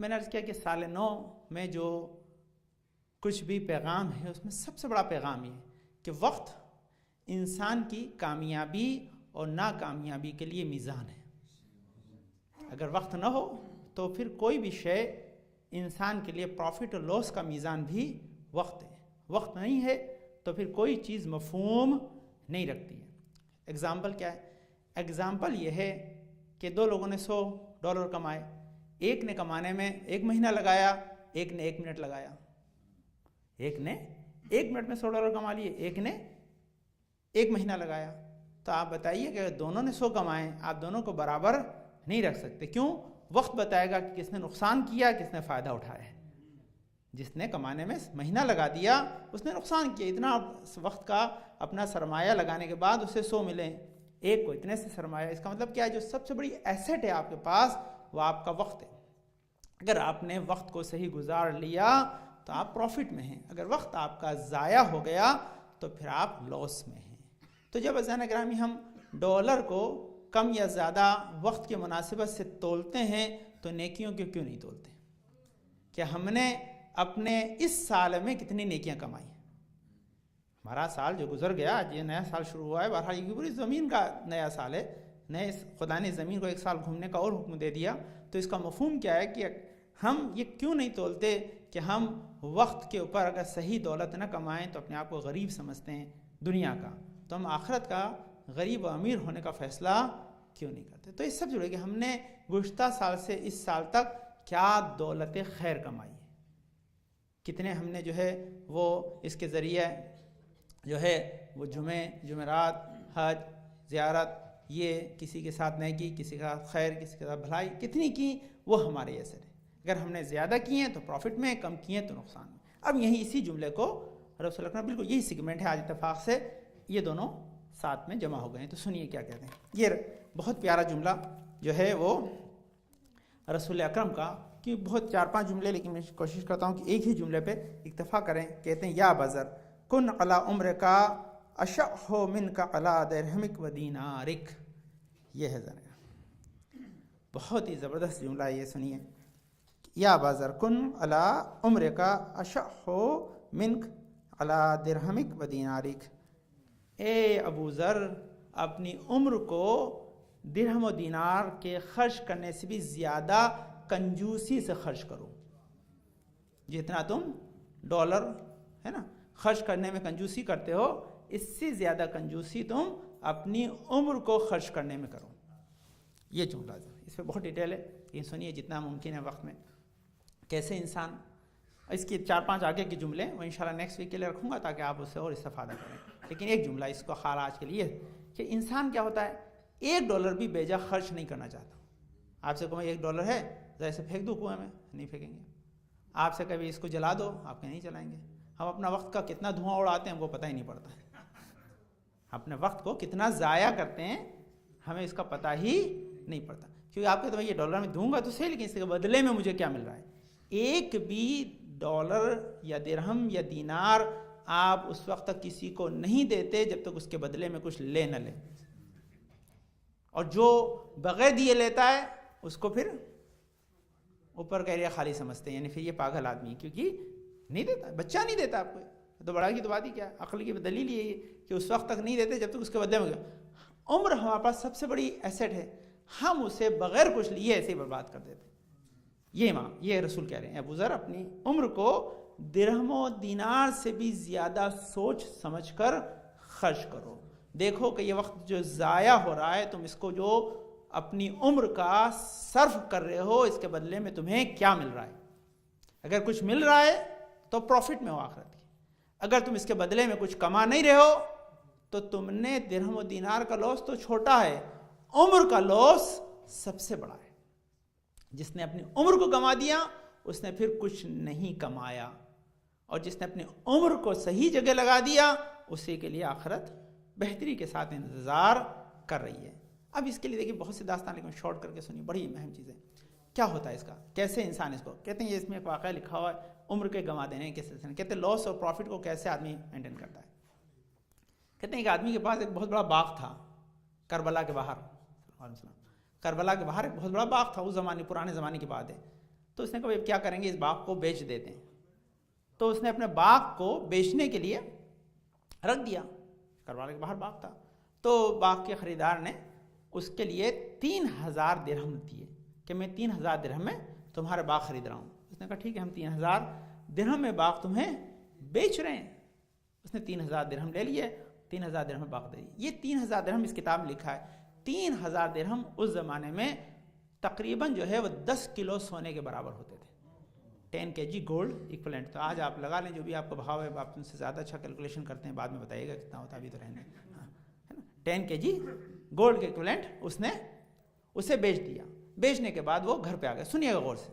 میں نے عرض کیا کہ سال 9 میں جو کچھ بھی پیغام ہے اس میں سب سے بڑا پیغام یہ ہے کہ وقت انسان کی کامیابی اور ناکامیابی کے لیے میزان ہے. اگر وقت نہ ہو تو پھر کوئی بھی شے انسان کے لیے پروفٹ اور لاس کا میزان بھی وقت ہے. وقت نہیں ہے تو پھر کوئی چیز مفہوم نہیں رکھتی ہے. اگزامپل کیا ہے؟ اگزامپل یہ ہے کہ 2 لوگوں نے $100 کمائے. ایک نے کمانے میں 1 مہینہ لگایا, ایک نے 1 منٹ لگایا. ایک نے 1 منٹ میں $100 کما لیے, ایک نے 1 مہینہ لگایا. تو آپ بتائیے کہ اگر دونوں نے 100 کمائے, آپ دونوں کو برابر نہیں رکھ سکتے. کیوں؟ وقت بتائے گا کہ کس نے نقصان کیا, کس نے فائدہ اٹھایا ہے. جس نے کمانے میں مہینہ لگا دیا اس نے نقصان کیا. اتنا وقت کا اپنا سرمایہ لگانے کے بعد اسے 100 ملے, ایک کو اتنے سے سرمایہ. اس کا مطلب کیا ہے؟ جو سب سے بڑی ایسٹ ہے آپ کے پاس وہ آپ کا وقت ہے. اگر آپ نے وقت کو صحیح گزار لیا تو آپ پروفٹ میں ہیں. اگر وقت آپ کا ضائع ہو گیا تو پھر آپ لاس میں ہیں. تو جب عزیزان گرامی ہم ڈالر کو کم یا زیادہ وقت کی مناسبت سے تولتے ہیں تو نیکیوں کو کیوں نہیں تولتے؟ کہ ہم نے اپنے اس سال میں کتنی نیکیاں کمائی؟ ہمارا سال جو گزر گیا, آج یہ نیا سال شروع ہوا ہے, بہرحال یہ پوری زمین کا نیا سال ہے. نئے خدا نے زمین کو 1 سال گھومنے کا اور حکم دے دیا. تو اس کا مفہوم کیا ہے کہ ہم یہ کیوں نہیں تولتے کہ ہم وقت کے اوپر اگر صحیح دولت نہ کمائیں تو اپنے آپ کو غریب سمجھتے ہیں دنیا کا, تو ہم آخرت کا غریب و امیر ہونے کا فیصلہ کیوں نہیں کرتے؟ تو اس سب جڑے کہ ہم نے گزشتہ سال سے اس سال تک کیا دولت خیر کمائی ہے, کتنے ہم نے جو ہے وہ اس کے ذریعے جو ہے وہ جمعرات, حج, زیارت, یہ کسی کے ساتھ نیکی, کسی کے ساتھ خیر, کسی کے ساتھ بھلائی کتنی کی, وہ ہمارے ایسے ہے. اگر ہم نے زیادہ کی ہیں تو پروفٹ میں, کم کی ہیں تو نقصان میں. اب یہی اسی جملے کو رسول اللہ بالکل یہی سیگمنٹ ہے, آج اتفاق سے یہ دونوں ساتھ میں جمع ہو گئے ہیں. تو سنیے کیا کہتے ہیں. یہ بہت پیارا جملہ جو ہے وہ رسول اکرم کا, کہ بہت 4-5 جملے, لیکن میں کوشش کرتا ہوں کہ ایک ہی جملے پہ اکتفا کریں. کہتے ہیں یا بزر کن علی عمر کا اشح من کا علی درہمک و دینارک. یہ ہے ذرا بہت ہی زبردست جملہ, یہ سنیے. یا بازر کن علی عمر کا اشح من علی درہمک و دینارک. اے ابو ذر, اپنی عمر کو درہم و دینار کے خرچ کرنے سے بھی زیادہ کنجوسی سے خرچ کرو. جتنا تم ڈالر ہے نا خرچ کرنے میں کنجوسی کرتے ہو, اس سے زیادہ کنجوسی تم اپنی عمر کو خرچ کرنے میں کرو. یہ جملہ اس پہ بہت ڈیٹیل ہے, یہ سنیے جتنا ممکن ہے وقت میں. کیسے انسان, اس کی 4-5 آگے کے جملے وہ انشاءاللہ نیکسٹ ویک کے لیے رکھوں گا تاکہ آپ اس سے اور استفادہ کریں. لیکن ایک جملہ اس کو خال آج کے لیے کہ انسان کیا ہوتا ہے, $1 بھی بیجا خرچ نہیں کرنا چاہتا. آپ سے کہوں $1 ہے, ذرا اسے پھینک دو کنویں میں, نہیں پھینکیں گے. آپ سے کبھی اس کو جلا دو, آپ کے نہیں چلائیں گے. ہم اپنا وقت کا کتنا دھواں اڑاتے ہیں وہ پتہ ہی نہیں پڑتا ہے. اپنے وقت کو کتنا ضائع کرتے ہیں ہمیں اس کا پتہ ہی نہیں پڑتا. کیونکہ آپ کہتے ہیں یہ ڈالر میں دوں گا تو صحیح, لیکن اس کے بدلے میں مجھے کیا مل رہا ہے؟ ایک بھی ڈالر یا درہم یا دینار آپ اس وقت تک کسی کو نہیں دیتے جب تک اس کے بدلے میں کچھ لے نہ لے. اور جو بغیر دیے لیتا ہے اس کو پھر اوپر کا ایریا خالی سمجھتے ہیں, یعنی پھر یہ پاگل آدمی ہے, کیونکہ نہیں دیتا, بچہ نہیں دیتا آپ کو. تو بڑا کی تو بات ہی کیا, عقل کی دلیل یہ ہے کہ اس وقت تک نہیں دیتے جب تک اس کے بدلے میں. عمر ہمارے پاس سب سے بڑی ایسٹ ہے, ہم اسے بغیر کچھ لیے ایسے ہی برباد کر دیتے. یہ رسول کہہ رہے ہیں ابو ذر اپنی عمر کو درہم و دینار سے بھی زیادہ سوچ سمجھ کر خرچ کرو. دیکھو کہ یہ وقت جو ضائع ہو رہا ہے, تم اس کو جو اپنی عمر کا صرف کر رہے ہو, اس کے بدلے میں تمہیں کیا مل رہا ہے. اگر کچھ مل رہا ہے تو پروفٹ میں ہو آخرت کی. اگر تم اس کے بدلے میں کچھ کما نہیں رہے ہو تو تم نے درہم و دینار کا لاس تو چھوٹا ہے, عمر کا لاس سب سے بڑا ہے. جس نے اپنی عمر کو کما دیا اس نے پھر کچھ نہیں کمایا, اور جس نے اپنی عمر کو صحیح جگہ لگا دیا اسی کے لیے آخرت بہتری کے ساتھ انتظار کر رہی ہے. اب اس کے لیے دیکھیے بہت سے داستان, لیکن شارٹ کر کے سنیے, بڑی اہم چیزیں. کیا ہوتا ہے اس کا, کیسے انسان اس کو کہتے ہیں, یہ اس میں ایک واقعہ لکھا ہوا ہے عمر کے گنوا دینے کے سلسلے میں. کہتے ہیں لاس اور پروفٹ کو کیسے آدمی مینٹین کرتا ہے. کہتے ہیں ایک آدمی کے پاس ایک بہت بڑا باغ تھا کربلا کے باہر. کربلا کے باہر ایک بہت بڑا باغ تھا, اس زمانے پرانے زمانے کی بات ہے. تو اس نے کہا کیا کریں گے، اس باغ کو بیچ دیتے ہیں. تو اس نے اپنے باغ کو بیچنے کے لیے رکھ دیا. کربلا کے باہر باغ تھا. تو باغ کے خریدار نے اس کے لیے 3000 درہم دیے کہ میں 3000 درہم میں تمہارا باغ خرید رہا ہوں. اس نے کہا ٹھیک ہے، ہم 3000 درہم میں باغ تمہیں بیچ رہے ہیں. اس نے 3000 درہم لے لیے، 3000 درہم باغ دے دی. یہ 3000 درہم اس کتاب میں لکھا ہے. 3000 درہم اس زمانے میں تقریباً جو ہے وہ 10 کلو سونے کے برابر ہوتے تھے. 10 kg گولڈ ایکولنٹ. تو آج آپ لگا لیں جو بھی آپ کو بھاؤ ہے، آپ ان سے زیادہ اچھا کیلکولیشن کرتے ہیں، بعد میں بتائیے گا کتنا ہوتا. ابھی تو رہنے ہے نا. 10 kg گولڈ کے ایکولنٹ اس نے اسے بیچ دیا. بیچنے کے بعد وہ گھر پہ آ گیا. سنیے گا غور سے.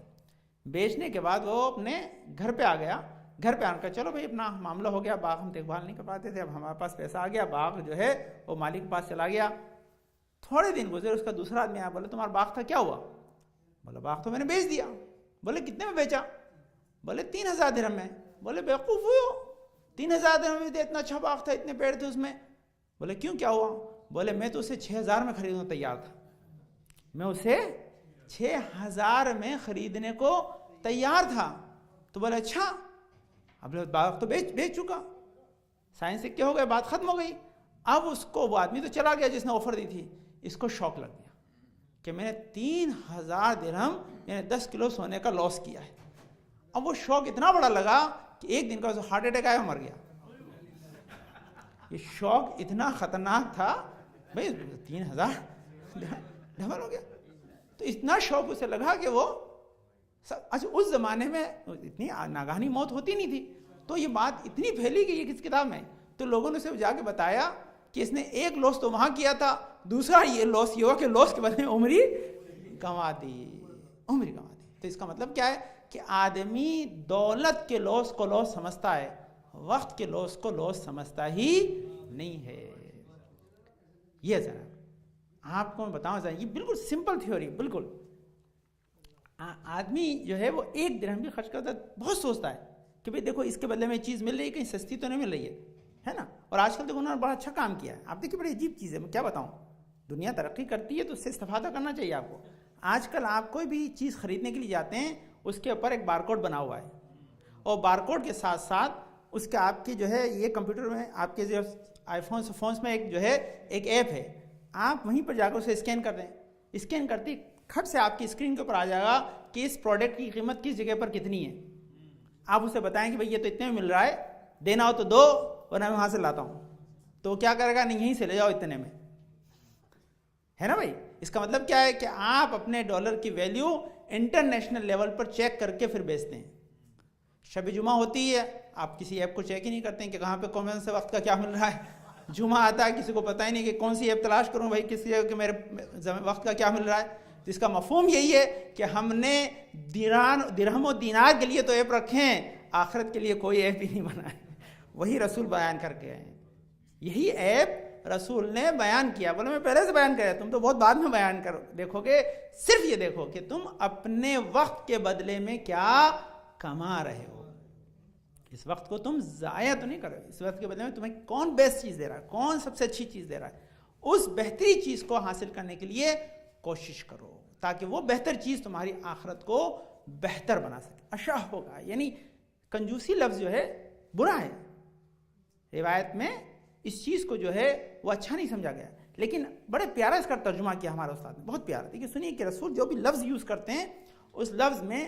بیچنے کے بعد وہ اپنے گھر پہ آ گیا. گھر پہ آ کر چلو بھائی اپنا معاملہ ہو گیا، باغ ہم دیکھ بھال نہیں کر پاتے تھے، اب ہمارے پاس پیسہ آ گیا، باغ جو ہے وہ مالک کے پاس چلا گیا. تھوڑے دن گزرے، اس کا دوسرا آدمی آیا، بولے تمہارا باغ تھا کیا ہوا؟ بولا باغ تو میں نے بیچ دیا. بولے کتنے میں بیچا؟ بولے 3000 درہم میں. بولے بیوقوف ہو، 3000 درہم میں اتنا اچھا باغ تھا، اتنے پیڑ تھے اس میں. بولے کیوں، کیا ہوا؟ بولے میں تو اسے 6000 میں خریدنے تیار تھا. میں اسے 6000 میں خریدنے کو تیار تھا. تو بولے اچھا، اب باغ تو بیچ چکا. سائنس سے کیا ہو گیا، بات ختم ہو گئی. اب اس کو وہ آدمی تو چلا گیا جس نے آفر دی تھی. اس کو شوق لگ گیا کہ میں نے 3000 درہم یعنی 10 کلو سونے کا لاس کیا ہے. اب وہ شوق اتنا بڑا لگا کہ ایک دن کا اسے ہارٹ اٹیک آیا، مر گیا. یہ شوق اتنا خطرناک تھا بھائی، 3000 ڈبل ہو گیا. تو اتنا شوق اسے لگا کہ وہ اچھا اس زمانے میں اتنی ناگہانی موت ہوتی نہیں تھی. تو یہ بات اتنی پھیلی گئی ہے کس کتاب میں، تو لوگوں نے اسے جا کے بتایا کہ اس نے ایک لاس تو وہاں کیا تھا، دوسرا یہ لاس یہ ہوا کہ لاس کے بدلے میں عمری کما دی. تو اس کا مطلب کیا ہے کہ آدمی دولت کے لاس کو لاس سمجھتا ہے، وقت کے لاس کو لاس سمجھتا ہی نہیں ہے. یہ ذرا آپ کو میں بتاؤں ذرا، یہ بالکل سمپل تھیوری. بالکل آدمی جو ہے وہ 1 درہم بھی خرچ کرتا ہے، بہت سوچتا ہے کہ بھئی دیکھو اس کے بدلے میں چیز مل رہی ہے، کہیں سستی تو نہیں مل رہی ہے نا. اور آج کل دیکھو انہوں نے بڑا اچھا کام کیا ہے. آپ دیکھیے بڑی عجیب چیز ہے، میں کیا بتاؤں. دنیا ترقی کرتی ہے تو اس سے استفادہ کرنا چاہیے آپ کو. آج کل آپ کوئی بھی چیز خریدنے کے لیے جاتے ہیں، اس کے اوپر ایک بار کوڈ بنا ہوا ہے، اور بار کوڈ کے ساتھ ساتھ اس کا آپ کی جو ہے یہ کمپیوٹر میں آپ کے جو آئی فونس میں ایک جو ہے ایک ایپ ہے، آپ وہیں پر جا کر اسے اسکین کر دیں. اسکین کرتی کھٹ سے آپ کی اسکرین کے اوپر آ جائے گا کہ اس پروڈکٹ کی قیمت کس جگہ پر کتنی ہے. آپ اسے بتائیں کہ بھئی یہ تو اتنے میں مل رہا ہے، دینا ہو تو دو ورنہ میں وہاں سے لاتا ہوں. تو وہ کیا کرے گا، نہیں یہیں سے لے جاؤ اتنے میں، ہے نا بھائی. اس کا مطلب کیا ہے کہ آپ اپنے ڈالر کی ویلیو انٹرنیشنل لیول پر چیک کر کے پھر بیچتے ہیں. شب جمعہ ہوتی ہے، آپ کسی ایپ کو چیک ہی نہیں کرتے ہیں کہ کہاں پہ کون سے وقت کا کیا مل رہا ہے. جمعہ آتا ہے، کسی کو پتہ ہی نہیں کہ کون سی ایپ تلاش کروں بھائی کسی جگہ کہ میرے وقت کا کیا مل رہا ہے. تو اس کا مفہوم یہی ہے کہ ہم نے درہم و دینار کے لیے تو ایپ رکھے ہیں، آخرت کے لیے کوئی ایپ ہی نہیں بنا ہے. وہی رسول بیان کر کے آئے ہیں. یہی ایپ رسول نے بیان کیا. بولے میں پہلے سے بیان کریا، تم تو بہت بعد میں بیان کرو. دیکھو گے، صرف یہ دیکھو کہ تم اپنے وقت کے بدلے میں کیا کما رہے ہو. اس وقت کو تم ضائع تو نہیں کر رہے. اس وقت کے بدلے میں تمہیں کون بیسٹ چیز دے رہا ہے، کون سب سے اچھی چیز دے رہا ہے، اس بہتری چیز کو حاصل کرنے کے لیے کوشش کرو تاکہ وہ بہتر چیز تمہاری آخرت کو بہتر بنا سکے. اشاہ ہوگا یعنی کنجوسی لفظ جو ہے برا ہے. روایت میں اس چیز کو جو ہے وہ اچھا نہیں سمجھا گیا، لیکن بڑے پیارا اس کا ترجمہ کیا ہمارے استاد نے، بہت پیارا. دیکھیے سنیے کہ رسول جو بھی لفظ یوز کرتے ہیں اس لفظ میں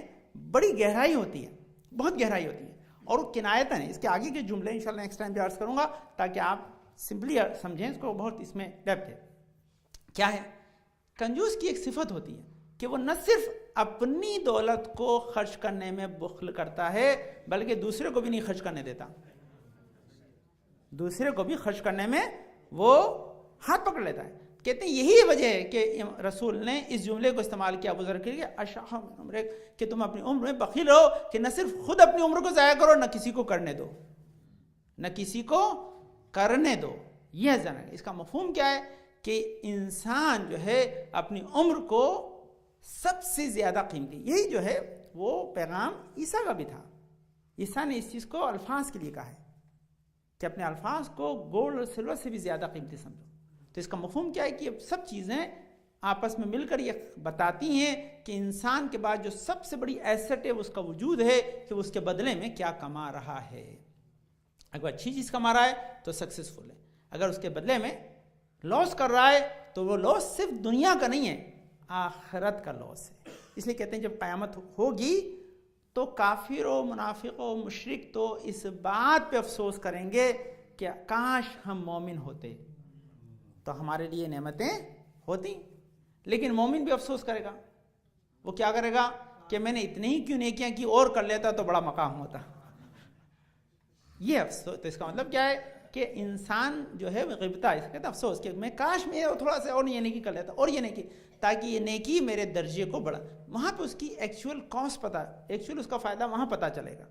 بڑی گہرائی ہوتی ہے، بہت گہرائی ہوتی ہے، اور وہ کنایتاً ہے. اس کے آگے کے جملے انشاءاللہ نیکسٹ ٹائم پہ عرض کروں گا تاکہ آپ سمپلی سمجھیں اس کو. بہت اس میں ڈیپتھ ہے. کیا ہے؟ کنجوس کی ایک صفت ہوتی ہے کہ وہ نہ صرف اپنی دولت کو خرچ کرنے میں بخل کرتا ہے بلکہ دوسرے کو بھی نہیں خرچ کرنے دیتا. دوسرے کو بھی خرچ کرنے میں وہ ہاتھ پکڑ لیتا ہے. کہتے ہیں یہی وجہ ہے کہ رسول نے اس جملے کو استعمال کیا ابو ذر کے لیے، اشاہ من عمرک، کہ تم اپنی عمر میں بخیل ہو کہ نہ صرف خود اپنی عمر کو ضائع کرو، نہ کسی کو کرنے دو، نہ کسی کو کرنے دو. یہ جانا. اس کا مفہوم کیا ہے کہ انسان جو ہے اپنی عمر کو سب سے زیادہ قیمتی، یہی جو ہے وہ پیغام عیسیٰ کا بھی تھا. عیسیٰ نے اس چیز کو الفاظ کے لیے کہا ہے کہ اپنے الفاظ کو گولڈ اور سلور سے بھی زیادہ قیمتی سمجھو. تو اس کا مفہوم کیا ہے کہ یہ سب چیزیں آپس میں مل کر یہ بتاتی ہیں کہ انسان کے بعد جو سب سے بڑی ایسٹ ہے اس کا وجود ہے کہ اس کے بدلے میں کیا کما رہا ہے. اگر اچھی چیز کما رہا ہے تو سکسیسفل ہے، اگر اس کے بدلے میں لاس کر رہا ہے تو وہ لاس صرف دنیا کا نہیں ہے، آخرت کا لاس ہے. اس لیے کہتے ہیں جب قیامت ہوگی تو کافر و منافق و مشرک تو اس بات پہ افسوس کریں گے کہ کاش ہم مومن ہوتے تو ہمارے لیے نعمتیں ہوتی. لیکن مومن بھی افسوس کرے گا. وہ کیا کرے گا کہ میں نے اتنے ہی کیوں نیکیاں کی اور کر لیتا تو بڑا مقام ہوتا. یہ افسوس. تو اس کا مطلب کیا ہے کہ انسان جو ہے غبطہ، اس کہتا ہے افسوس کہ میں کاش میں تھوڑا سا اور یہ نیکی کر لیتا اور یہ نیکی، تاکہ یہ نیکی میرے درجے کو بڑھا. وہاں پہ اس کی ایکچوئل کاسٹ پتہ، ایکچوئل اس کا فائدہ وہاں پتہ چلے گا.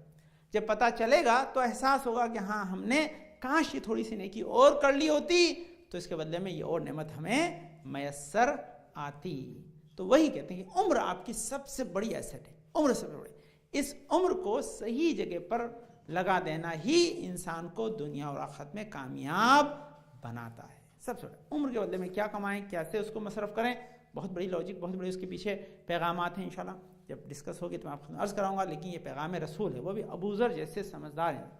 جب پتہ چلے گا تو احساس ہوگا کہ ہاں ہم نے کاش یہ تھوڑی سی نیکی اور کر لی ہوتی تو اس کے بدلے میں یہ اور نعمت ہمیں میسر آتی. تو وہی کہتے ہیں کہ عمر آپ کی سب سے بڑی ایسٹ ہے. عمر سے بڑی. اس عمر کو صحیح جگہ پر لگا دینا ہی انسان کو دنیا اور آخرت میں کامیاب بناتا ہے. سب سے بڑا عمر کے بدلے میں کیا کمائیں، کیسے اس کو مصرف کریں، بہت بڑی لاجک، بہت بڑی اس کے پیچھے پیغامات ہیں. انشاءاللہ جب ڈسکس ہوگی تو میں آپ کو عرض کراؤں گا. لیکن یہ پیغام رسول ہے، وہ بھی ابو ذر جیسے سمجھدار ہیں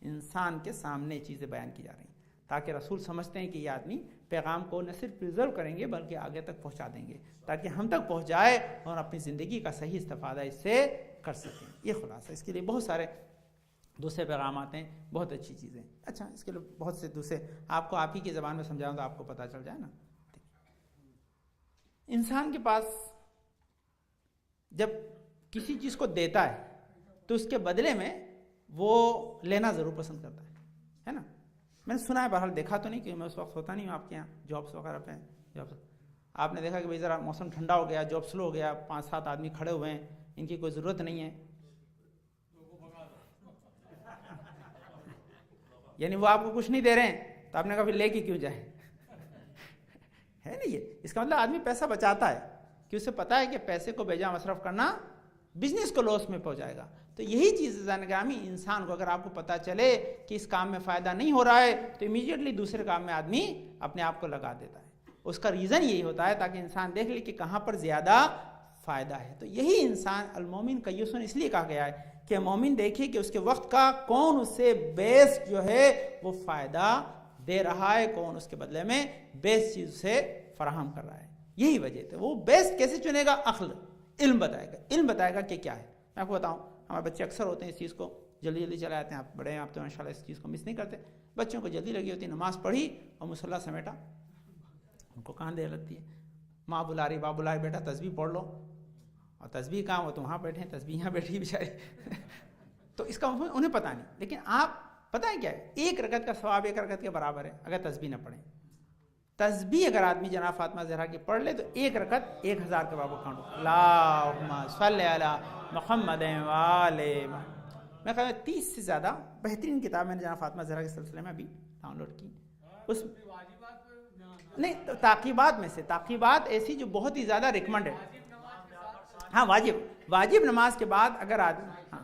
انسان کے سامنے چیزیں بیان کی جا رہی ہیں تاکہ رسول سمجھتے ہیں کہ یہ آدمی پیغام کو نہ صرف پریزرو کریں گے بلکہ آگے تک پہنچا دیں گے تاکہ ہم تک پہنچ جائے اور اپنی زندگی کا صحیح استفادہ اس سے کر سکیں. یہ خلاصہ. اس کے لیے بہت سارے دوسرے پیغامات ہیں، بہت اچھی چیزیں. اچھا اس کے لیے بہت سے دوسرے آپ کو آپ ہی کی زبان میں سمجھاؤں تو آپ کو پتہ چل جائے نا. انسان کے پاس جب کسی چیز کو دیتا ہے تو اس کے بدلے میں وہ لینا ضرور پسند کرتا ہے نا. میں نے سنا ہے، بہرحال دیکھا تو نہیں کہ میں اس وقت ہوتا نہیں ہوں آپ کے یہاں جابس وغیرہ پہ. جابس آپ نے دیکھا کہ بھائی ذرا موسم ٹھنڈا ہو گیا، جاب سلو ہو گیا، 5-7 آدمی کھڑے ہوئے ہیں، ان کی کوئی ضرورت نہیں ہے، یعنی وہ آپ کو کچھ نہیں دے رہے ہیں تو آپ نے کہا پھر لے کے کیوں جائے. ہے نا. یہ اس کا مطلب آدمی پیسہ بچاتا ہے کہ اسے پتا ہے کہ پیسے کو بے جا مصرف کرنا بزنس کو لاس میں پہنچائے گا. تو یہی چیز زنگامی انسان کو اگر آپ کو پتا چلے کہ اس کام میں فائدہ نہیں ہو رہا ہے تو امیڈیٹلی دوسرے کام میں آدمی اپنے آپ کو لگا دیتا ہے. اس کا ریزن یہی ہوتا ہے تاکہ انسان دیکھ لے کہ کہاں پر زیادہ فائدہ ہے. تو یہی انسان المومن کیسن اس لیے کہا گیا ہے کہ مومن دیکھے کہ اس کے وقت کا کون اسے بیسٹ جو ہے وہ فائدہ دے رہا ہے، کون اس کے بدلے میں بیسٹ چیز سے فراہم کر رہا ہے. یہی وجہ ہے. وہ بیسٹ کیسے چنے گا؟ عقل، علم بتائے گا. علم بتائے گا کہ کیا ہے. میں آپ کو بتاؤں، ہمارے بچے اکثر ہوتے ہیں اس چیز کو جلدی جلدی چلے آتے ہیں. آپ بڑے ہیں، آپ تو ماشاءاللہ اس چیز کو مس نہیں کرتے. بچوں کو جلدی لگی ہوتی ہے، نماز پڑھی اور مصلی سمیٹا، ان کو کہاں دیر لگتی ہے. ماں بلا رہی، باپ بلا رہی، بیٹا تسبیح پڑھ لو. اور تسبیح کہاں، وہ تو وہاں بیٹھے ہیں، تسبیح یہاں بیٹھی بیچارے. تو اس کا مفہوم انہیں پتہ نہیں. لیکن آپ پتہ ہے کیا ہے، ایک رکعت کا ثواب ایک رکعت کے برابر ہے اگر تسبیح نہ پڑھیں. تسبیح اگر آدمی جناب فاطمہ زہرا کی پڑھ لے تو ایک رکعت 1000 کے برابر کاؤنٹ. اللہم صلی علی محمد وآل محمد. میں کہا 30 سے زیادہ بہترین کتاب میں نے جناب فاطمہ زہرا کے سلسلے میں ابھی ڈاؤن لوڈ کی. اس نہیں تعقیبات میں سے، تعقیبات ایسی جو بہت ہی زیادہ ریکمنڈ ہے. ہاں واجب نماز کے بعد اگر آدمی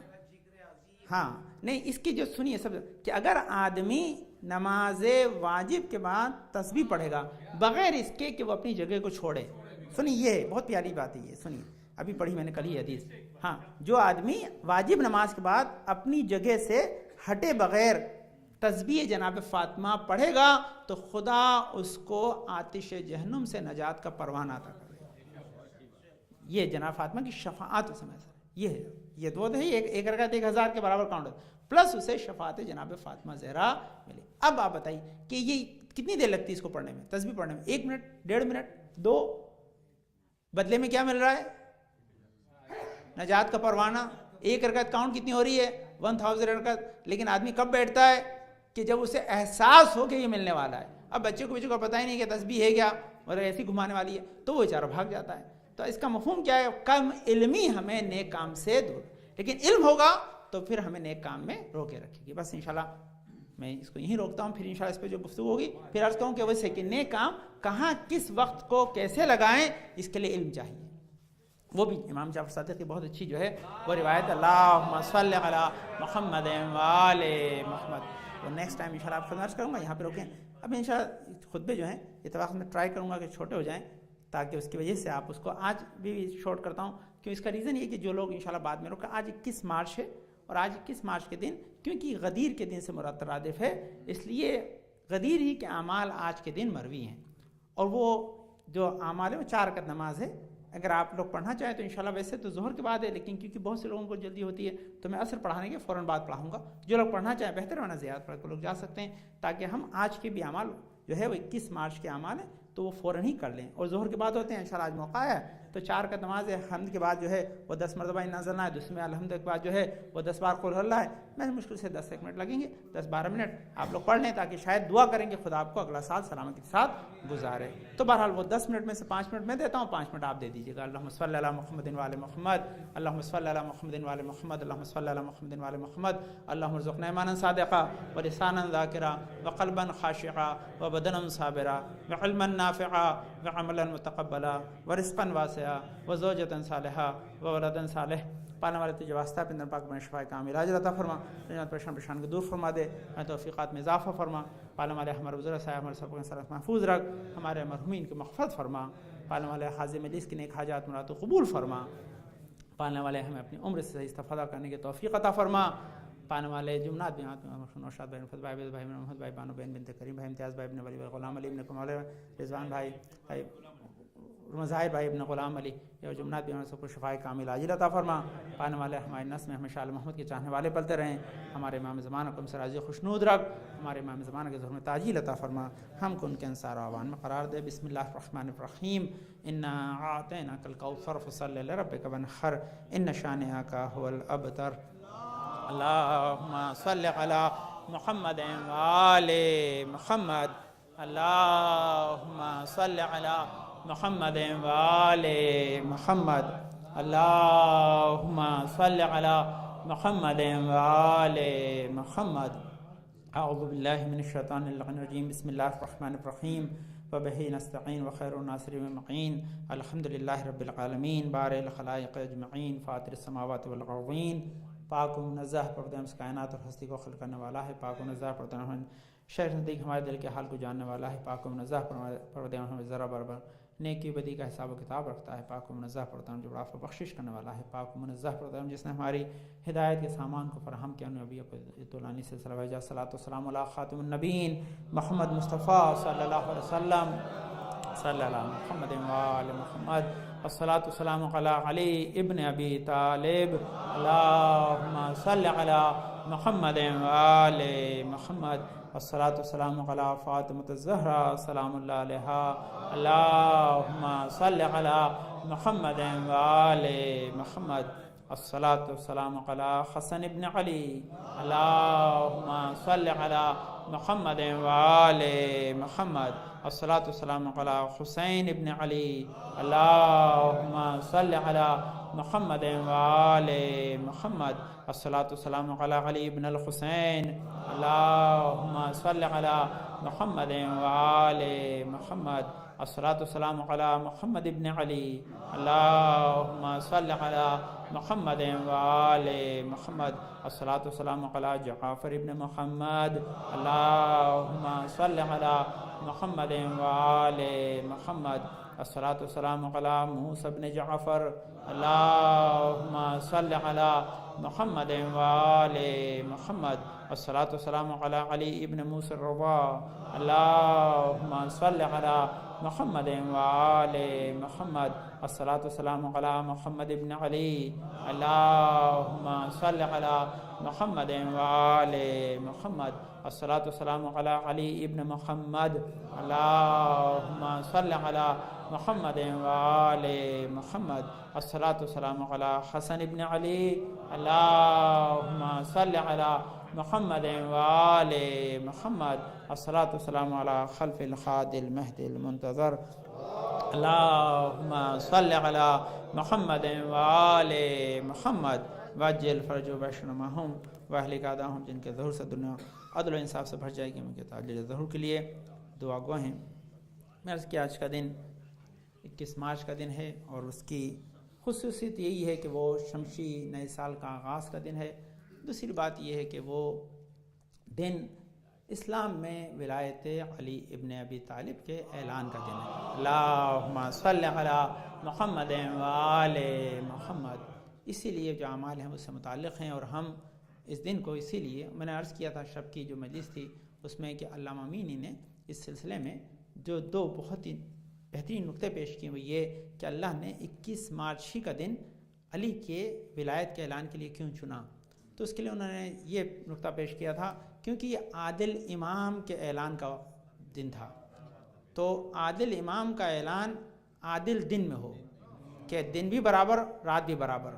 ہاں نہیں اس کی جو سنیے سب کہ اگر آدمی نماز واجب کے بعد تسبیح پڑھے گا بغیر اس کے کہ وہ اپنی جگہ کو چھوڑے. سنیے یہ بہت پیاری بات ہے یہ، سنیے ابھی پڑھی میں نے کل ہی حدیث. ہاں جو آدمی واجب نماز کے بعد اپنی جگہ سے ہٹے بغیر تسبیح جناب فاطمہ پڑھے گا تو خدا اس کو آتش جہنم سے نجات کا پروانہ عطا کرے گا. یہ جناب فاطمہ کی شفاعت سمجھ سر یہ ہے. یہ دو ہے، ایک رکعت 1000 کے برابر کاؤنٹ پلس اسے شفاعت جناب فاطمہ زہرا ملے. اب آپ بتائیے کہ یہ کتنی دیر لگتی ہے اس کو پڑھنے میں، تسبیح پڑھنے میں؟ 1 منٹ، 1.5 منٹ، 2. بدلے میں کیا مل رہا ہے؟ نجات کا پروانہ. ایک رکعت کاؤنٹ کتنی ہو رہی ہے؟ 1000 رکعت. لیکن آدمی کب بیٹھتا ہے کہ جب اسے احساس ہو کہ یہ ملنے والا ہے. اب بچے کو پتہ ہی نہیں کہ تسبیح ہے کیا اور ایسی گھمانے والی ہے تو وہ بیچارہ بھاگ جاتا ہے. تو اس کا مفہوم کیا ہے؟ کم علمی ہمیں نیک کام سے دور، لیکن علم ہوگا تو پھر ہمیں نیک کام میں روکے رکھے گی. بس انشاءاللہ میں اس کو یہیں روکتا ہوں، پھر انشاءاللہ اس پہ جو گفتگو ہوگی پھر عرض کروں کہ ویسے کہ نیک کام کہاں کس وقت کو کیسے لگائیں اس کے لیے علم چاہیے. وہ بھی امام جعفر صادق کی بہت اچھی جو ہے وہ روایت اللہم صلی علی محمد وآل محمد. وہ نیکسٹ ٹائم انشاءاللہ آپ کو عرض کروں گا. یہاں پہ روکیں. اب انشاءاللہ خطبے جو ہیں اتفاق میں ٹرائی کروں گا کہ چھوٹے ہو جائیں تاکہ اس کی وجہ سے آپ اس کو آج بھی شارٹ کرتا ہوں، کیوں اس کا ریزن یہ کہ جو لوگ انشاءاللہ بعد میں روکا، آج 21 مارچ ہے اور آج 21 مارچ کے دن کیونکہ غدیر کے دن سے مترادف ہے، اس لیے غدیر ہی کے اعمال آج کے دن مروی ہیں، اور وہ جو اعمال ہے وہ 4 رکعت نماز ہے۔ اگر آپ لوگ پڑھنا چاہیں تو انشاءاللہ ویسے تو ظہر کے بعد ہے، لیکن کیونکہ بہت سے لوگوں کو جلدی ہوتی ہے تو میں عصر پڑھانے کے فوراً بعد پڑھاؤں گا۔ جو لوگ پڑھنا چاہیں بہتر ہونا زیادہ پڑھ کے لوگ جا سکتے ہیں، تاکہ ہم آج کے بھی اعمال جو ہے وہ 21 مارچ کے اعمال ہیں تو وہ فوراً ہی کر لیں، اور ظہر کے بعد ہوتے ہیں انشاءاللہ آج موقع ہے تو 4 رکعت نماز ہے، حمد کے بعد جو ہے وہ 10 مرتبہ انا انزلنا ہے، دوسرے میں الحمد کے بعد جو ہے وہ 10 بار قل اللہ ہے، میں مشکل سے 10 منٹ لگیں گے، 10-12 منٹ آپ لوگ پڑھ لیں تاکہ شاید دعا کریں کہ خدا آپ کو اگلا سال سلامتی کے ساتھ گزارے۔ تو بہرحال وہ 10 منٹ میں سے 5 منٹ میں دیتا ہوں، 5 منٹ آپ دے دیجیے گا۔ اللہم صلی علی محمد وعلی محمد، اللہم صلی علی محمد وعلی محمد، اللہم صلی علی محمد وعلی محمد، اللہم ارزقنا ایمانا صادقا ولسانا ذاکرا وقلبا خاشعا وبدنا صابرا وعلما نافعا وعملا متقبلا ورزقا واسعا وزوجة صالحا وولدا صالح۔ پالنے والے تجھے واسطہ پندر پاک میں شفا کامل عاجل عطا فرما، جنات پریشان پریشان کو دور فرما دے، توفیقات میں اضافہ فرما۔ پالنے والے ہمارے بزرگ صاحب ہمارے سب کو سلامت محفوظ رکھ، ہمارے مرحومین کی مغفرت فرما۔ پالنے والے حاضر مجلس کی نیک حاجات مراد و قبول فرما۔ پالنے والے ہمیں اپنی عمر سے صحیح استفادہ کرنے کی توفیق عطا فرما۔ پانے والے جمنات نوشاد بھائی، نفت بھائی، بھائی محمد بھائی، بانو بہن بنت کریم بھائی، امتیاز بھائی، ابن ولی بھائی، غلام علی ابن کمال، رضوان بھائی، مظاہر بھائی، ابن غلام علی، یہ جمنات بھی ہمیں سب کو شفاء کامل عاجل عطا فرما۔ پانے والے ہمارے نسل میں ہمیشہ آل محمد کے چاہنے والے پلتے رہیں۔ ہمارے امام زمانہ کو ہم سے راضی خوشنود رکھ، ہمارے امام زمانہ کے ظہور میں تاجیل عطا فرما، ہم کو ان کے انصار و اعوان میں قرار دے۔ بسم اللہ الرحمن الرحیم، انا اعطیناک الکوثر فصلی لربک وانحر ان شانئک هو الابتر۔ اللہم صل علی محمد وآل محمد، اللہم صل علی محمد وآل محمد، اللہم صل علی محمد وآل محمد۔ اعوذ باللہ من الشیطان اللعین الرجیم، بسم اللہ الرحمن الرحیم، وبہ نستعین وخیر الناصر والمعین، الحمدللہ رب العالمین، بارئ الخلائق اجمعین، فاطر السماوات والارضین۔ پاک و منزہ پروردگار کائنات اور ہستی کو خلق کرنے والا ہے، پاک و منزہ پروردگار شہر نزدیک ہمارے دل کے حال کو جاننے والا ہے، پاک و منزہ پروردگار ہمیں ذرا برابر نیکی بدی کا حساب و کتاب رکھتا ہے، پاک و منزہ پروردگار جو عفو بخشش کرنے والا ہے، پاک و منزہ پروردگار جس نے ہماری ہدایت کے سامان کو فراہم کیا، نبی طولانی سلسلہ بھیجا، صلاۃ و سلام علی خاتم النبیین محمد مصطفیٰ صلی اللہ علیہ وسلم، صلی اللہ محمد وآل محمد، الصلاۃ والسلام علی علی ابن ابی طالب، اللہم صل علی محمد وآل محمد، الصلاۃ والسلام علی فاطمۃ الزہرا سلام اللہ علیہا، اللہم صل علی محمد وآل محمد، الصلاۃ والسلام علی حسن ابن علی، اللہم صل علی محمد وآل محمد، الصلاۃ والسلام علی حسین ابن علی، اللہم صل علی محمد وآل محمد، الصلاۃ والسلام علی علی ابن الحسین، اللہم صل علی محمد وآل محمد، الصلاۃ والسلام علی محمد ابن علی، اللہم صل علی محمد وآل محمد، الصلاۃ والسلام علی جعفر ابن محمد، اللہم صل علی محمد وآل محمد، الصلاۃ والسلام علی موسیٰ ابن جعفر، اللہم صل علی محمد وآل محمد، الصلاۃ والسلام علی علی ابن موسیٰ الرضا، اللہم صل علی محمد وآل محمد، الصلاۃ والسلام علی محمد ابن علی، اللہم صل علی محمد وآل محمد، الصلاۃ والسلام علی علی ابن محمد، اللہم صل علی محمد وآل محمد، الصلاۃ والسلام علی حسن ابن علی، اللہم صل علی محمد وآل محمد، الصلاۃ والسلام علی خلف الخاد المہدی المنتظر، اللہم صل علی محمد وآل محمد، وعجل فرج و بشرمہم واہلک اعداءہم، جن کے ظہور سے دنیا عدل و انصاف سے بھر جائے گی، ان کے تعجیل ظہور کے لیے دعا گو ہیں۔ میں عرض کیا آج کا دن 21 مارچ کا دن ہے، اور اس کی خصوصیت یہی ہے کہ وہ شمسی نئے سال کا آغاز کا دن ہے۔ دوسری بات یہ ہے کہ وہ دن اسلام میں ولایت علی ابن ابی طالب کے اعلان کا دن ہے۔ اللہم صلی علی محمد وآل محمد۔ اسی لیے جو اعمال ہیں اس سے متعلق ہیں، اور ہم اس دن کو اسی لیے میں نے عرض کیا تھا شب کی جو مجلس تھی اس میں کہ علامہ امینی نے اس سلسلے میں جو دو بہت ہی بہترین نقطے پیش کیے وہ یہ کہ اللہ نے 21 مارچ ہی کا دن علی کے ولایت کے اعلان کے لیے کیوں چنا، تو اس کے لیے انہوں نے یہ نقطہ پیش کیا تھا کیونکہ یہ عادل امام کے اعلان کا دن تھا، تو عادل امام کا اعلان عادل دن میں ہو کہ دن بھی برابر رات بھی برابر،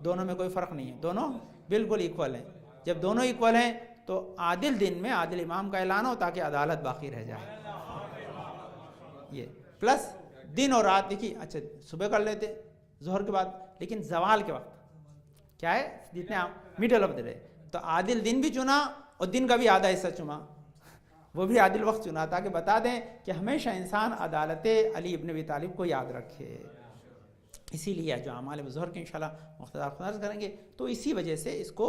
دونوں میں کوئی فرق نہیں ہے، دونوں بالکل ایکول ہیں۔ جب دونوں ایکول ہیں تو عادل دن میں عادل امام کا اعلان ہو تاکہ عدالت باقی رہ جائے، یہ پلس دن اور رات دیکھیے، اچھا صبح کر لیتے ظہر کے بعد، لیکن زوال کے وقت کیا ہے جتنے مڈل آف دا ڈے، تو عادل دن بھی چنا اور دن کا بھی آدھا حصہ چنا، وہ بھی عادل وقت چنا تاکہ بتا دیں کہ ہمیشہ انسان عدالت علی ابن ابی طالب کو یاد رکھے۔ اسی لیے جو اعمال ظہر کے انشاءاللہ مختصر خلاصہ کریں گے، تو اسی وجہ سے اس کو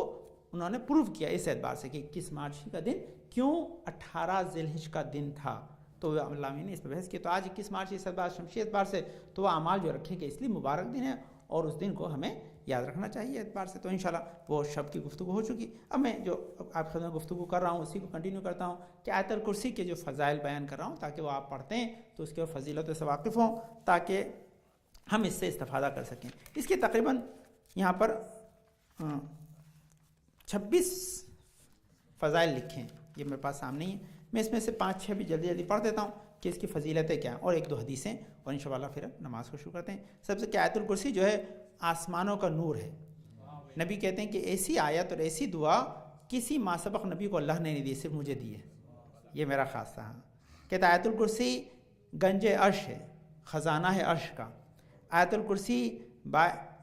انہوں نے پروو کیا اس اعتبار سے کہ 21 مارچ کا دن کیوں 18 ذی الحجہ کا دن تھا، تو علامہ نے اس پہ بحث کی، تو آج 21 مارچ اس اعتبار شمسی اعتبار سے تو وہ اعمال جو رکھے گئے اس لیے مبارک دن ہے اور اس دن کو ہمیں یاد رکھنا چاہیے اعتبار سے۔ تو انشاءاللہ وہ شب کی گفتگو ہو چکی، اب میں جو آپ خدمت گفتگو کر رہا ہوں اسی کو کنٹینیو کرتا ہوں کہ آیت الکرسی کے جو فضائل بیان کر رہا ہوں تاکہ وہ آپ پڑھتے ہیں تو اس کے فضیلت سے واقف ہوں تاکہ ہم اس سے استفادہ کر سکیں۔ اس کے تقریباً یہاں پر 26 فضائل لکھے ہیں، یہ میرے پاس سامنے ہی ہیں، میں اس میں سے 5-6 بھی جلدی جلدی پڑھ دیتا ہوں کہ اس کی فضیلتیں کیا ہیں اور 1-2 حدیثیں، اور انشاءاللہ پھر نماز کو شروع کرتے ہیں۔ سب سے کہ آیت الکرسی جو ہے آسمانوں کا نور ہے، نبی کہتے ہیں کہ ایسی آیت اور ایسی دعا کسی ماسبق نبی کو اللہ نے نہیں دی، صرف مجھے دی ہے، یہ میرا خاصہ ہے۔ کہتا آیت الکرسی گنج عرش ہے، خزانہ ہے عرش کا۔ آیت الکرسی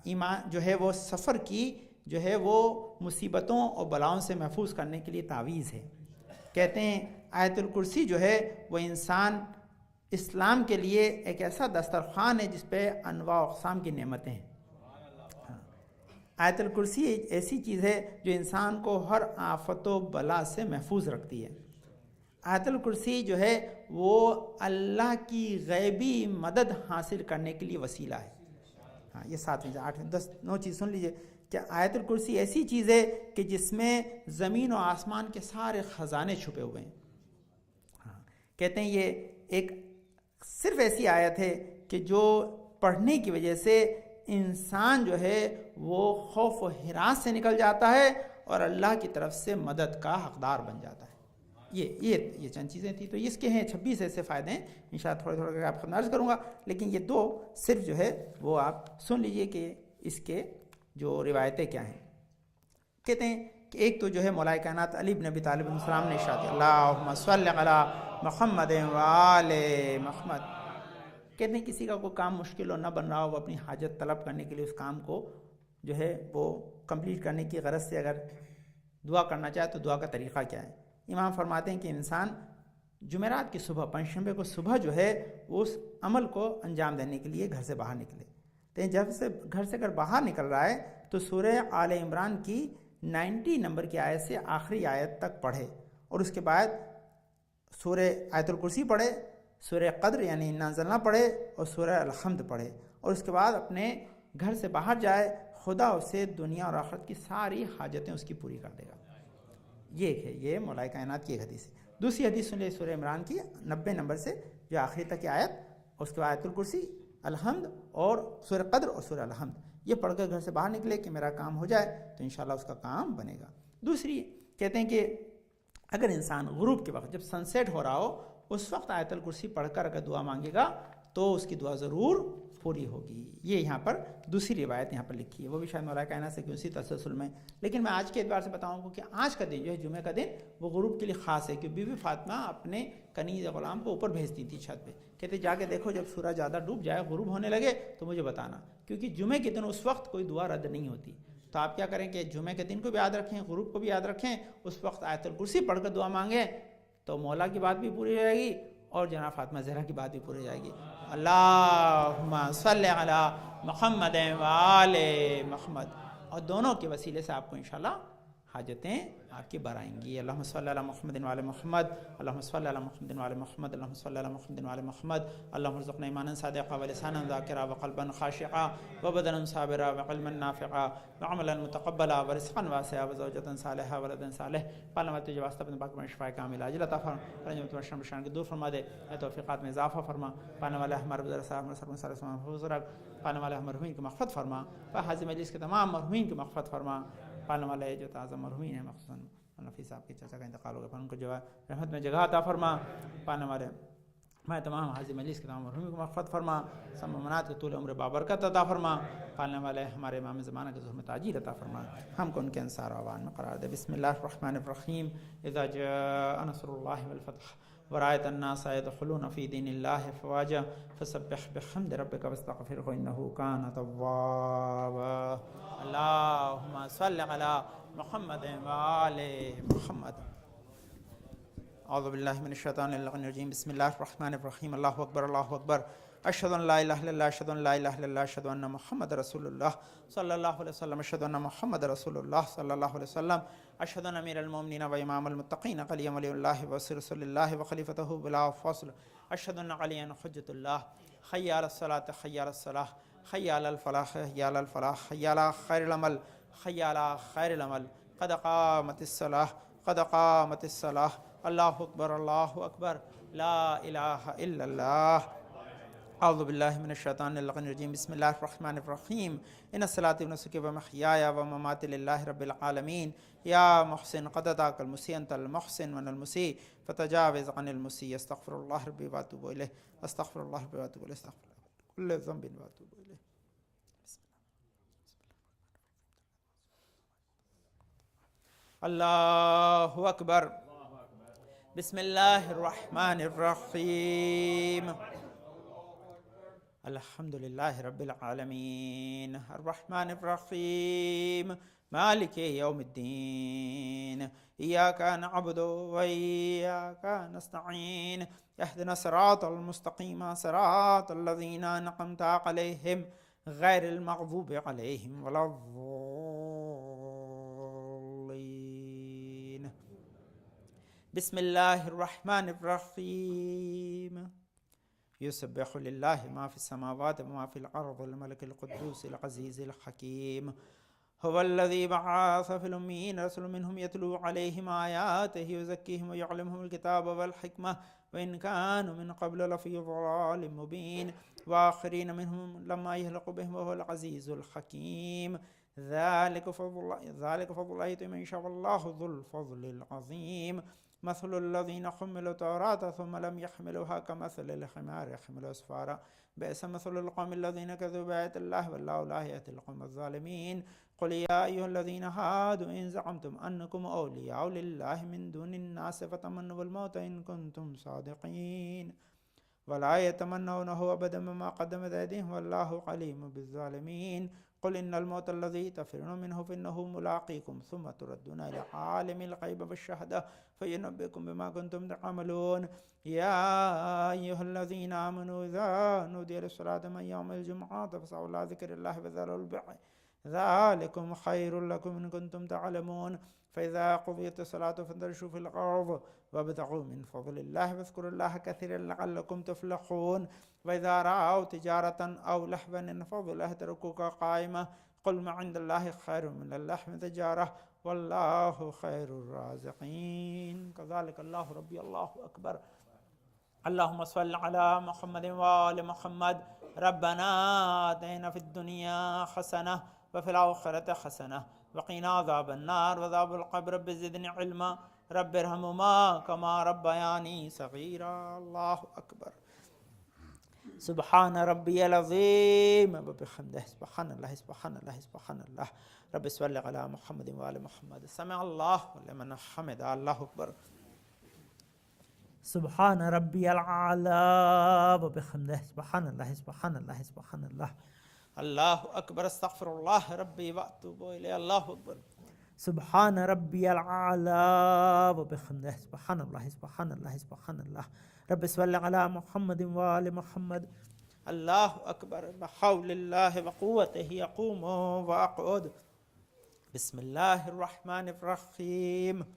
ایمان جو ہے وہ سفر کی جو ہے وہ مصیبتوں اور بلاؤں سے محفوظ کرنے کے لیے تعویذ ہے۔ کہتے ہیں آیت الکرسی جو ہے وہ انسان اسلام کے لیے ایک ایسا دسترخوان ہے جس پہ انواع و اقسام کی نعمتیں ہیں۔ آیت الکرسی ایسی چیز ہے جو انسان کو ہر آفت و بلا سے محفوظ رکھتی ہے۔ آیت الکرسی جو ہے وہ اللہ کی غیبی مدد حاصل کرنے کے لیے وسیلہ ہے۔ ہاں یہ 7 8 10 9 چیز سن لیجئے کہ آیت الکرسی ایسی چیز ہے کہ جس میں زمین و آسمان کے سارے خزانے چھپے ہوئے ہیں۔ ہاں کہتے ہیں یہ ایک صرف ایسی آیت ہے کہ جو پڑھنے کی وجہ سے انسان جو ہے وہ خوف و ہراس سے نکل جاتا ہے اور اللہ کی طرف سے مدد کا حقدار بن جاتا ہے۔ یہ چند چیزیں تھیں، تو اس کے ہیں 26 ایسے فائدے ہیں، انشاءاللہ تھوڑے تھوڑے کر آپ خدمت عرض کروں گا، لیکن یہ 2 صرف جو ہے وہ آپ سن لیجئے کہ اس کے جو روایتیں کیا ہیں۔ کہتے ہیں کہ ایک تو جو ہے مولا کائنات علی بن ابی طالب علیہ السلام نے ارشاد کیا، اللہم صلی علی محمد وآل محمد۔ کہتے ہیں کسی کا کوئی کام مشکل ہو نہ بن رہا ہو، وہ اپنی حاجت طلب کرنے کے لیے اس کام کو جو ہے وہ کمپلیٹ کرنے کی غرض سے اگر دعا کرنا چاہے تو دعا کا طریقہ کیا ہے؟ امام فرماتے ہیں کہ انسان جمعرات کی صبح، پنجشنبے کو صبح جو ہے اس عمل کو انجام دینے کے لیے گھر سے باہر نکلے، تو جب سے گھر سے اگر باہر نکل رہا ہے تو سورہ آل عمران کی 90 نمبر کی آیت سے آخری آیت تک پڑھے، اور اس کے بعد سورہ آیت الکرسی پڑھے، سورہ قدر یعنی انا انزلنا پڑھے اور سورہ الحمد پڑھے، اور اس کے بعد اپنے گھر سے باہر جائے، خدا اسے دنیا اور آخرت کی ساری حاجتیں اس کی پوری کر دے گا۔ یہ ہے، یہ مولا کائنات کی ایک حدیث ہے۔ دوسری حدیث سن لے سورہ عمران کی 90 نمبر سے جو آخری تک کی آیت، اس کے بعد آیت الکرسی، الحمد اور سورہ قدر اور سورہ الحمد، یہ پڑھ کر گھر سے باہر نکلے کہ میرا کام ہو جائے تو انشاءاللہ اس کا کام بنے گا۔ دوسری کہتے ہیں کہ اگر انسان غروب کے وقت جب سن سیٹ ہو رہا ہو اس وقت آیت الکرسی پڑھ کر اگر دعا مانگے گا تو اس کی دعا ضرور پوری ہوگی۔ یہ یہاں پر دوسری روایت یہاں پر لکھی ہے، وہ بھی شاید مولا کائنات سے اسی تسلسل میں، لیکن میں آج کے اعتبار سے بتاؤں گا کہ آج کا دن جو ہے جمعہ کا دن وہ غروب کے لیے خاص ہے، کہ بی بی فاطمہ اپنے کنیز غلام کو اوپر بھیجتی تھی چھت پہ، کہتے جا کے دیکھو جب سورج زیادہ ڈوب جائے، غروب ہونے لگے تو مجھے بتانا، کیونکہ جمعے کے دن اس وقت کوئی دعا رد نہیں ہوتی۔ تو آپ کیا کریں کہ جمعے کے دن کو بھی یاد رکھیں، غروب کو بھی یاد رکھیں، اس وقت آیت الکرسی پڑھ کر دعا مانگیں تو مولا کی بات بھی پوری ہو جائے گی اور جناب فاطمہ زہرا کی بات بھی پوری ہو جائے گی۔ اللہم صلی علی محمد وآل محمد، اور دونوں کے وسیلے سے آپ کو انشاءاللہ حاجتیں آپ کی بھر آئیں گی. اللہم صلی علی محمد و علی محمد، اللہم صلی علی محمد و علی محمد، اللہم صلی علی محمد و علی محمد. اللہم ارزقنا ایمانا صادقا ولسانا ذاکرا وقلبا خاشعا وبدنا صابرا وعلما نافعا وعملا متقبلا ورزقا واسعا وزوجة صالحا ولدا صالح. پالنا تجھے واسطہ اپنے پاک میں شفاء کامل عاجل عطا فرما، رنجم تمشن بشان کو دور فرما دے، اے توفیقات میں اضافہ فرما. پانے والے ہمارے بزرگ صاحب ہمارے سرمن صالح صاحب محفوظ رکھ. پانے والے مرحومین کی مغفرت فرما. حاضر مجلس کے تمام مرحومین کی مغفرت فرما. پالنے والے جو تعظیم مرحومین ہیں، مخصوصاً نفیس صاحب کے چچا کا انتقال ہو گیا، ان کو جو ہے رحمت میں جگہ عطا فرما. پانے والے میں تمام حاضر مجلس کے تمام مرحومین کو مغفرت فرما. سب مومنات کے طول عمر بابرکت عطا فرما. پالنے والے ہمارے امام زمانہ کے ظہر میں تاجیر عطا فرما. ہم کو ان کے انصار و عوان میں قرار دے. بسم اللہ الرحمن الرحیم. اذا جاء نصر اللہ والفتح ورأيت الناس يدخلون في دين الله أفواجا فسبح بحمد ربك واستغفره إنه كان توابا. اللهم صل على محمد وآل محمد. اعوذ باللہ من الشیطان الرجیم. بسم اللہ الرحمن الرحیم. اللہ اکبر اللہ اکبر. اشہد ان لا الہ الا اللہ، اشہد ان لا الہ الا اللہ، اشہد ان محمد رسول اللہ صلی اللہ علیہ وسلم، اشہد ان محمد رسول اللہ صلی اللہ علیہ وسلم، اشہد ان امیر المومنین و امام المتقین علی ولی اللہ وسیر رسول اللہ وخلیفتہ بلا فصل، اشہد ان علی حجۃ اللہ. حی علی الصلاۃ، حی علی الصلاۃ، حی علی الفلاح، حی علی الفلاح، حی علی خیر العمل، حی علی خیر العمل. قد قامت الصلاۃ، قد قامت الصلاۃ. اللہ اکبر اللہ اکبر. لا الہ الا اللہ. اعوذ باللہ من الشیطان الرجیم. بسم اللہ الرحمن الرحیم. ان الصلاۃ ونسکی ومحیایا ومماتی للہ رب العالمین. یا محسن قد اتاک المسیء انت المحسن من المسیء فتجاوز عن المسیء. استغفر اللہ ربی واتوب الیہ، استغفر اللہ ربی واتوب الیہ، استغفر اللہ کل ذنب واتوب الیہ. اللہ اکبر. بسم اللہ الرحمن الرحیم. الحمد للہ رب العالمین الرحمن الرحیم مالک یوم الدین. ایاک نعبد و ایاک نستعین. اہدنا الصراط المستقیم صراط الذین انعمت علیہم غیر المغضوب علیہم ولا الضالین. بسم اللہ الرحمن الرحیم. یسبح للہ ما فی السماوات وما فی الارض الملک القدوس العزیز الحکیم. هو الذی بعث فی الأمیین رسولا منہم یتلو علیہم آیاتہ ویزکیہم ویعلمہم الکتاب والحکمہ وإن كانوا من قبل لفی ضلال مبین وآخرین منہم لما یحلق بهم وهو العزیز الحکیم. ذلك فضل الله يؤتيه من يشاء والله ذو الفضل العظيم. مثل الذين حملوا التوراة ثم لم يحملوها كمثل الحمار يحمل أسفارا بئس مثل القوم الذين كذبوا بآيات الله والله لا يهدي القوم الظالمين. قل يا أيها الذين هادوا إن زعمتم أنكم أولياء لله من دون الناس فتمنوا الموت إن كنتم صادقين ولا يتمنونه أبدا بما قدمت أيديهم والله عليم بالظالمين. قل إن الموت الذي تفرون منه فإنه ملاقيكم ثم تردون إلى عالم الغيب والشهادة فينبئكم بما كنتم تعملون. يا أيها الذين آمنوا إذا نودي للصلاة من يوم الجمعة فاسعوا إلى ذكر الله وذروا البيع ذلكم خير لكم إن كنتم تعلمون. فإذا قضيت الصلاة فانتشروا في الأرض وابتغوا من فضل الله واذكروا الله كثيرا لعلكم تفلحون. وإذا رأوا تجارة أو لهوا انفضوا إليها تركوك قائمة قل ما عند الله خير من اللحم تجارة والله خير الرازقين. كذلك الله ربي الله أكبر. اللهم صل على محمد وآل محمد. ربنا آتنا في الدنيا حسنة وفي الآخرة حسنة وقنا عذاب النار وعذاب القبر. رب زدني علما رب ارحمهما كما ربياني صغيرا. الله أكبر. سبحان ربي العظيم وبحمده سبحان الله سبحان الله سبحان الله. رب صل على محمد وآل محمد. سمع الله لمن حمد. الله أكبر. سبحان ربي الأعلى وبحمده سبحان الله سبحان الله سبحان الله. الله أكبر. استغفر الله ربي وأتوب إليه. الله أكبر. سبحان ربي الأعلى وبحمده سبحان الله سبحان الله سبحان الله. رب صل على محمد وآل محمد. الله أكبر. بحول الله وقوته يقوم وأقعد بسم الله الرحمن الرحيم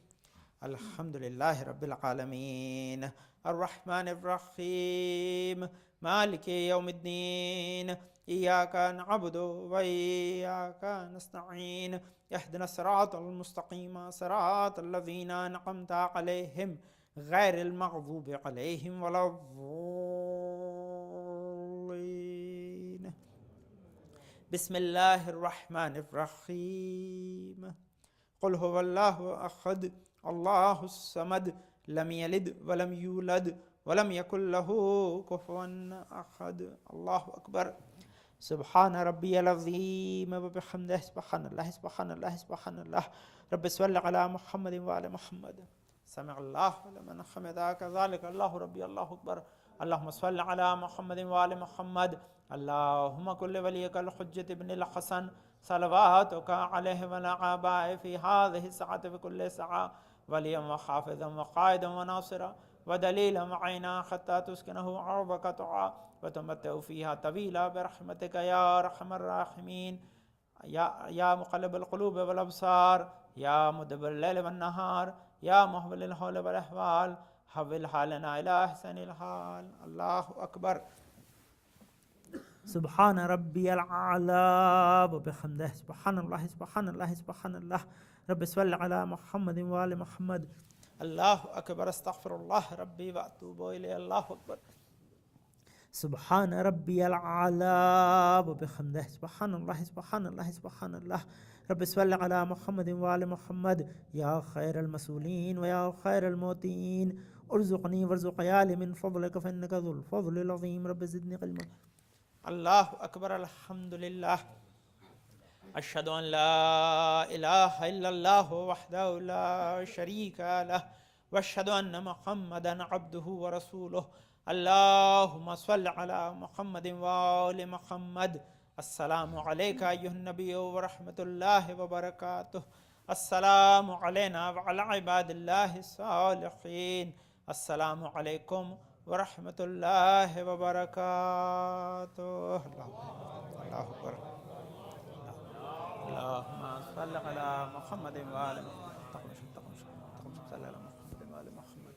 الحمد لله رب العالمين الرحمن الرحيم مالك يوم الدين إياك نعبد وإياك نستعين اهدنا الصراط المستقيم صراط الذين أنعمت عليهم غير المغضوب عليهم ولا الضالين بسم الله الرحمن الرحيم قل هو الله أحد الله الصمد لم يلد ولم يولد ولم يكن له كفوا أحد الله أكبر سبحان ربي العظيم وبحمده سبحان الله سبحان الله سبحان الله رب صل على محمد وعلى محمد سمع الله لمن حمده كذلك الله ربي الله أكبر اللهم صل على محمد وعلى محمد اللهم كل وليك الحجة ابن الحسن صلواتك عليه وعلى آبائه في هذه الساعة في كل ساعة وليا وحافظا وقائدا وناصرا ودليلا وعينا حتى تسكنه عرضك طاعا وتمتع فيها طويلا برحمتك يا أرحم الراحمين يا مقلب القلوب والأبصار يا مدبر الليل والنهار يا محول الحول والأحوال حول حالنا إلى أحسن الحال الله أكبر سبحان ربي الأعلى وبحمده سبحان الله سبحان الله سبحان الله رب صل على محمد وآل محمد الله أكبر استغفر الله ربي وأتوب إليه الله أكبر سبحان ربي الأعلى وبحمده سبحان الله سبحان الله سبحان الله رب صل على محمد وآل محمد يا خير المسؤولين ويا خير الموتين ارزقني وارزق عيالي من فضلك فإنك ذو الفضل العظيم رب زدني علما الله أكبر الحمد لله أشهد أن لا إله إلا الله وحده لا شريك له وأشهد أن محمدا عبده ورسوله اللهم صل على محمد وآل محمد السلام عليك أيها النبي ورحمة الله وبركاته السلام علينا وعلى عباد الله الصالحين السلام عليكم ورحمة الله وبركاته الله أكبر اللهم صل على محمد وآل محمد صل على محمد وآل محمد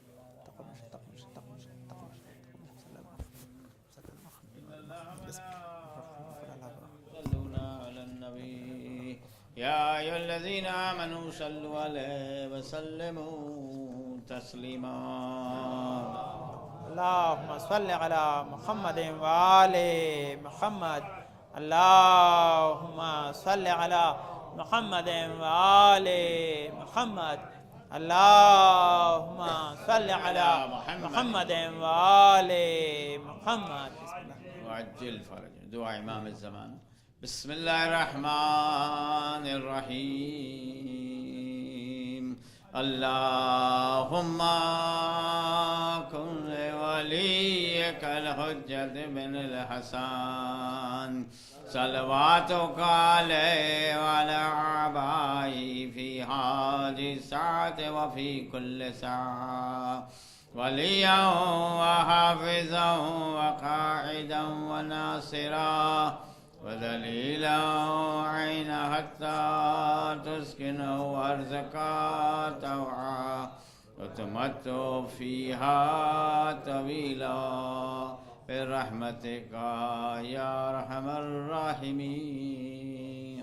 على النبي يا أيها الذين آمنوا صلوا عليه وسلموا تسليما اللهم صل على محمد وآل محمد اللهم صل على محمد وآل محمد اللهم صل على محمد وآل محمد وعجل فرج دعاء إمام الزمان بسم الله الرحمن الرحيم اللهم كن لوليك الحجة بن الحسن صلواتك عليه وعلى آبائه في هذه الساعة وفي كل ساعة وليا وحافظا وقاعدا وناصرا ودليلا وعينا حتى تسكنه أرزقا طوعا وتمتع فيها طويلا برحمتك يا أرحم الراحمين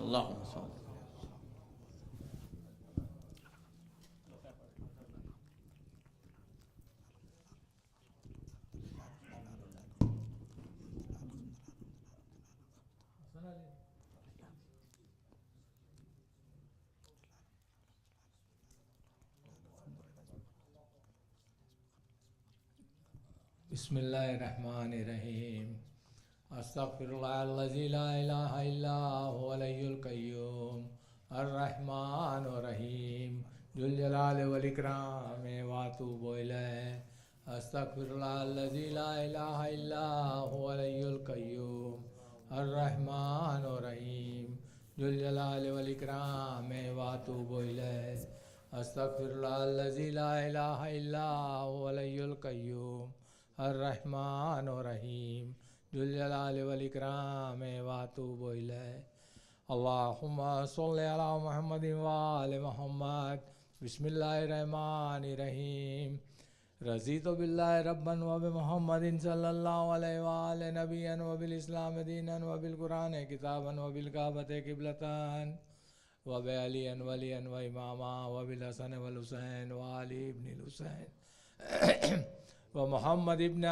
اللهم صل بسم اللہ الرحمن الرحیم استغفر اللہ الذی لا الہ الا هو الحی القیوم الرحمن الرحیم ذو الجلال والاکرام واتوب الیہ استغفر اللہ الذی لا الہ الا هو الحی القیوم الرحمن الرحیم ذو الجلال والاکرام واتوب الیہ استغفر اللہ الذی لا الہ الا هو الحی القیوم الرحمن الرحیم ذو الجلال والاکرام واتوب الیہ اللہم صلی علی محمد وآل محمد. بسم اللہ الرحمن الرحیم. رضیت باللہ ربا وبمحمد صلی اللہ علیہ وآلہ نبیا وبالاسلام دینا وبالقرآن کتابا وبالکعبۃ قبلۃ وبعلی ولیا واماما وبالحسن والحسین وعلی ابن الحسین ومحمد ابن